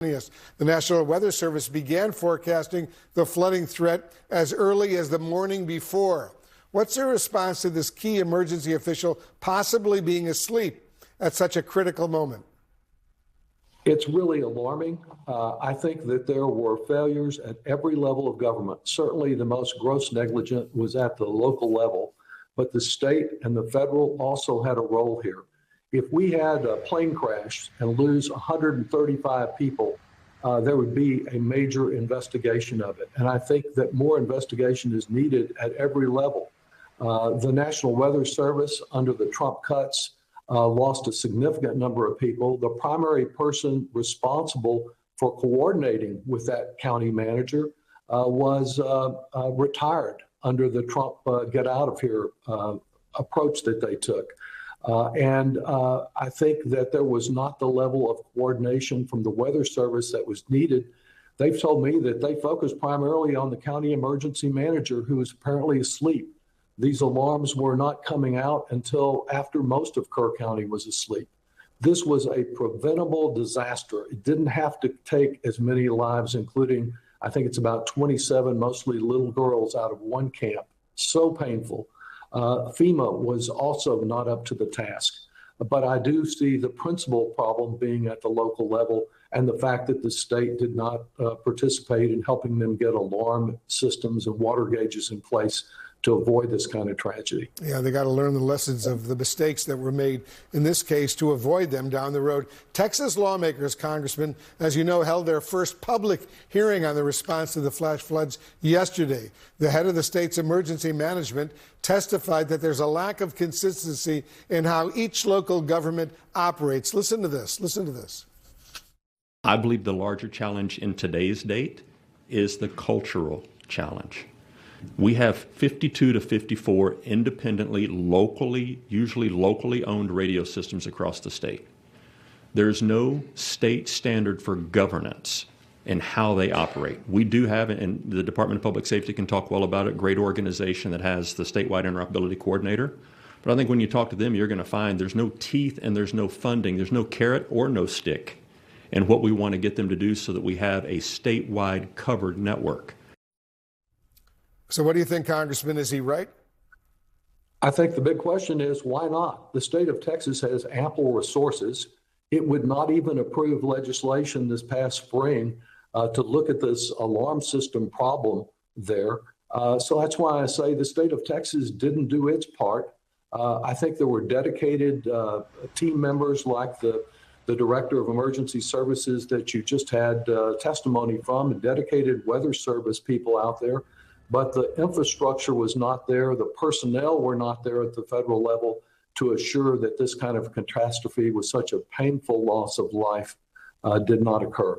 Yes, the National Weather Service began forecasting the flooding threat as early as the morning before. What's your response to this key emergency official possibly being asleep at such a critical moment? It's really alarming. I think that there were failures at every level of government. Certainly the most gross negligent was at the local level, but the state and the federal also had a role here. If we had a plane crash and lose 135 people, there would be a major investigation of it. And I think that more investigation is needed at every level. The National Weather Service, under the Trump cuts, lost a significant number of people. The primary person responsible for coordinating with that county manager was retired under the Trump get out of here approach that they took. And I think that there was not the level of coordination from the Weather Service that was needed. They've told me that they focused primarily on the county emergency manager, who was apparently asleep. These alarms were not coming out until after most of Kerr County was asleep. This was a preventable disaster. It didn't have to take as many lives, including, I think it's about 27, mostly little girls out of one camp. So painful. FEMA was also not up to the task. But I do see the principal problem being at the local level, and the fact that the state did not participate in helping them get alarm systems and water gauges in place to avoid this kind of tragedy. Yeah, they got to learn the lessons of the mistakes that were made in this case to avoid them down the road. Texas lawmakers, Congressman, as you know, held their first public hearing on the response to the flash floods yesterday. The head of the state's emergency management testified that there's a lack of consistency in how each local government operates. Listen to this. Listen to this. I believe the larger challenge in today's date is the cultural challenge. We have 52 to 54 independently, usually locally owned radio systems across the state. There's no state standard for governance in how they operate. We do have, and the Department of Public Safety can talk well about it, great organization that has the statewide interoperability coordinator. But I think when you talk to them, you're going to find there's no teeth and there's no funding, there's no carrot or no stick in what we want to get them to do so that we have a statewide covered network. So what do you think, Congressman? Is he right? I think the big question is, why not? The state of Texas has ample resources. It would not even approve legislation this past spring to look at this alarm system problem there. So that's why I say the state of Texas didn't do its part. I think there were dedicated team members like the Director of Emergency Services that you just had testimony from, and dedicated Weather Service people out there. But the infrastructure was not there. The personnel were not there at the federal level to assure that this kind of catastrophe with such a painful loss of life did not occur.